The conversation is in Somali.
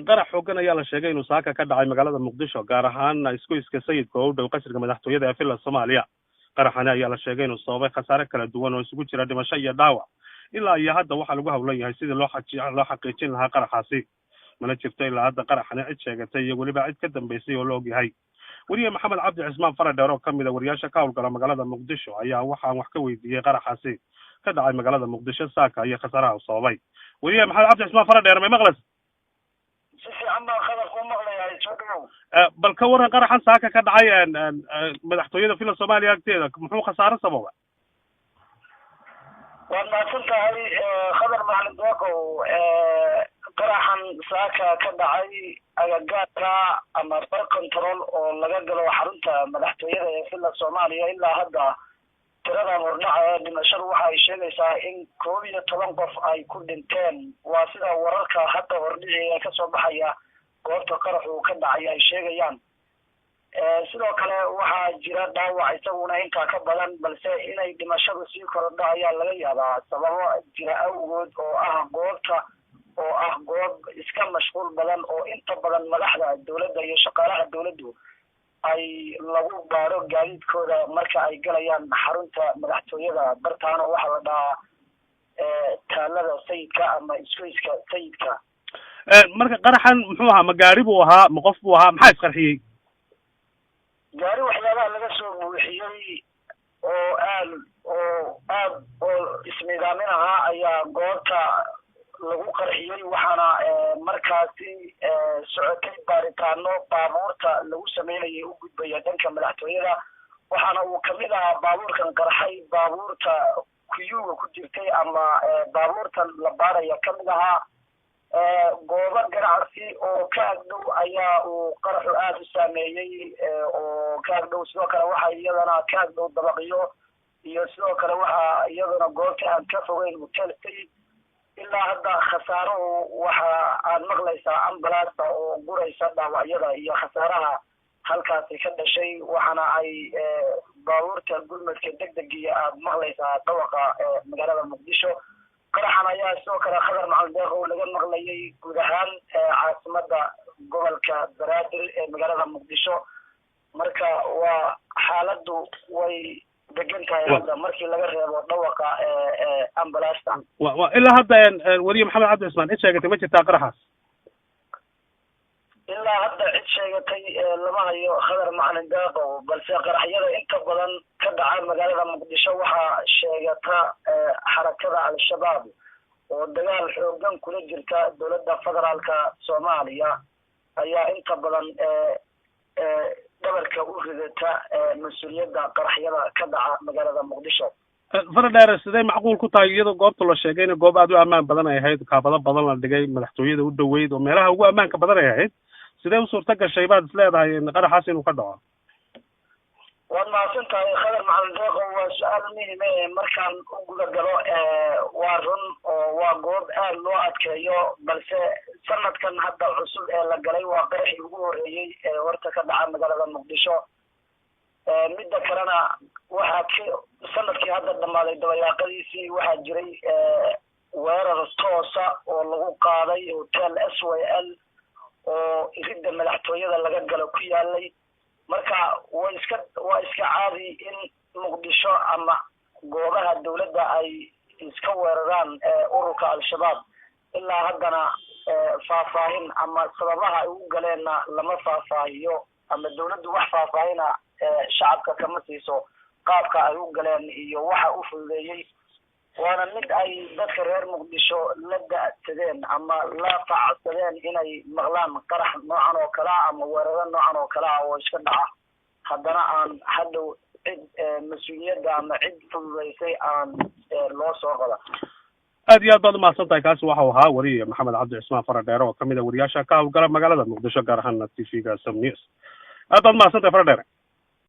qarax xooggan ayaa la sheegay inuu saaka ka dhacay magaalada muqdisho gaar ahaan isku-iska sayidka oo u dhow qasriga madaxtooyada ee villa soomaaliya. qaraxani ayaa la sheegay inuu sababay khasaare kala duwan oo isugu jira dhimasho iyo dhaawac. ilaa iyo hadda waxaa lagu hawlan yahay sidii loo xaqiijin lahaa qaraxaasi. mana jirto ilaa hadda qaraxani cid sheegatay iyo weliba cid ka dambeysay oo la og yahay. weriye maxamed cabdi cismaan faradheer oo kamid a wariyaasha ka howlgala magaalada muqdisho ayaa waxaan wax ka weydiiyey qaraxaasi ka dhacay magaalada muqdisho saaka iyo khasaaraha u sababay. weriye maxamed cabdi cismaan faradheer may maqlas? si fiican baan khadar ku maqlayaa, soo dhawow. bal ka waran qaraxan saaka ka dhacay madaxtooyada villa soomaaliya agteeda muxuu khasaare sababa? waad mahadsan tahay khadar macalin deeqow. qaraxan saaka ka dhacay agagaarka ama bar control oo laga galo xarunta madaxtooyada ee villa soomaaliya. ilaa hadda tiradan hordhaca ee dhimashadu waxa ay sheegaysaa in 11 qof ay ku dhinteen. waa sida wararka hadda hordhici ee kasoo baxaya goobta qarax uu ka dhacay ay sheegayaan. sidoo kale waxaa jira dhaawac isaguna intaa ka badan, balse inay dhimashadu sii korodho ayaa laga yaabaa sababo jira awgood oo ah goob iska mashquul badan oo inta badan madaxda dowladda iyo shaqaalaha dowladdu ay lagu baaro gaadiidkooda marka ay galayaan xarunta madaxtooyada. bartaana waxaa la dhahaa taalada sayidka ama isgoyska sayidka. marka qaraxan muxuu ahaa? ma gaari buu ahaa? ma qof buu ahaa? maxaa isqarxiyey? gaari waxyaabaha laga soo buuxiyey oo aad isniidaamin ahaa ayaa goobta lagu qarxiyey. waxaana markaasi socotay baaritaano baabuurta lagu sameynayay u gudbaya dhanka madaxtooyada. waxaana uu kamid ahaa baabuurkan qarxay baabuurta kuyuga ku jirtay ama baabuurtan la baaraya kamid ahaa. goobo ganacsi oo ka agdhow ayaa uu qaraxu aad u saameeyey oo ka agdhow. sidoo kale waxaa iyadana ka agdhow dabaqyo iyo sidoo kale waxaa iyadana goobta aan ka fogeyn hotel sayid. ilaa hadda khasaaruhu waxa aad maqlaysaa ambalaasta oo guraysa dhaawacyada iyo khasaaraha halkaasi ka dhashay. waxaana ay baabuurta gurmadka degdegiya aad maqlaysaa dhawaqa magaalada muqdisho. qaraxan ayaa sidoo kale khadar macalin deeqow laga maqlayay guud ahaan caasimada gobolka banaadir ee magaalada muqdisho. marka waa xaaladu way degan tahay hadda markii laga reebo dhawaqa ambalaasta. ilaa hadda weriye maxamed cabdi cismaan cid sheegatay ma jirtaa qaraxaas? ilaa hadda cid sheegatay lama hayo khadar macalin deeqow, balse qaraxyada inta badan ka dhaca magaalada muqdisho waxaa sheegata xarakada al-shabaab oo dagaal xoogan kula jirta dowladda federaalka soomaaliya ayaa inta badan dhabarka u ridata mas-uuliyadda qaraxyada ka dhaca magaalada muqdisho. faradheer sidee macquul ku tahay iyadoo goobta la sheegay in goob aad u ammaan badan ay ahayd, kaabado badan la dhigay, madaxtooyada u dhaweyd oo meelaha ugu ammaanka badan ay ahayd, sidee u suurta gashay baad is leedahay qaraxaas inuu ka dhaco? waad mahadsan tahay khadar macalin deeqow. waa su-aal muhim e markaan u guda galo. waa run oo waa goob aad loo adkeeyo, balse sanadkan hadda cusub ee la galay waa qaraxii ugu horeeyey ee horta ka dhaca magaalada muqdisho. midda kalena waxaa sanadkii hadda dhamaaday dabayaaqadiisii waxaa jiray weerar toosa oo lagu qaaday hotel SYL oo iridda madaxtooyada laga galo ku yaalay. marka waa iska caadi in muqdisho ama goobaha dowladda ay iska weeraraan ururka al-shabaab. ilaa haddana faahfaahin ama sababaha ay u galeenna lama faahfaahiyo ama dowladdu wax faahfaahina shacabka kama siiso qaabka ay u galeen iyo waxa u fududeeyey. waana mid ay dadka reer muqdisho la da'sadeen ama la faacsadeen inay maqlaan qarax noocan oo kale ah ama weeraro noocan oo kale ah oo iska dhaca haddana aan hadhow cid mas-uuliyadda ama cid fududaysay aan loo soo qada. aad iyo aad baad umahadsan tahay. kaasi waxau ahaa weriye maxamed cabdi cismaan faradheer oo kamid a wariyaasha ka howlgala magaalada muqdisho gaar ahaan TV-ga Som News. aad baad umahadsan tahay faradheer.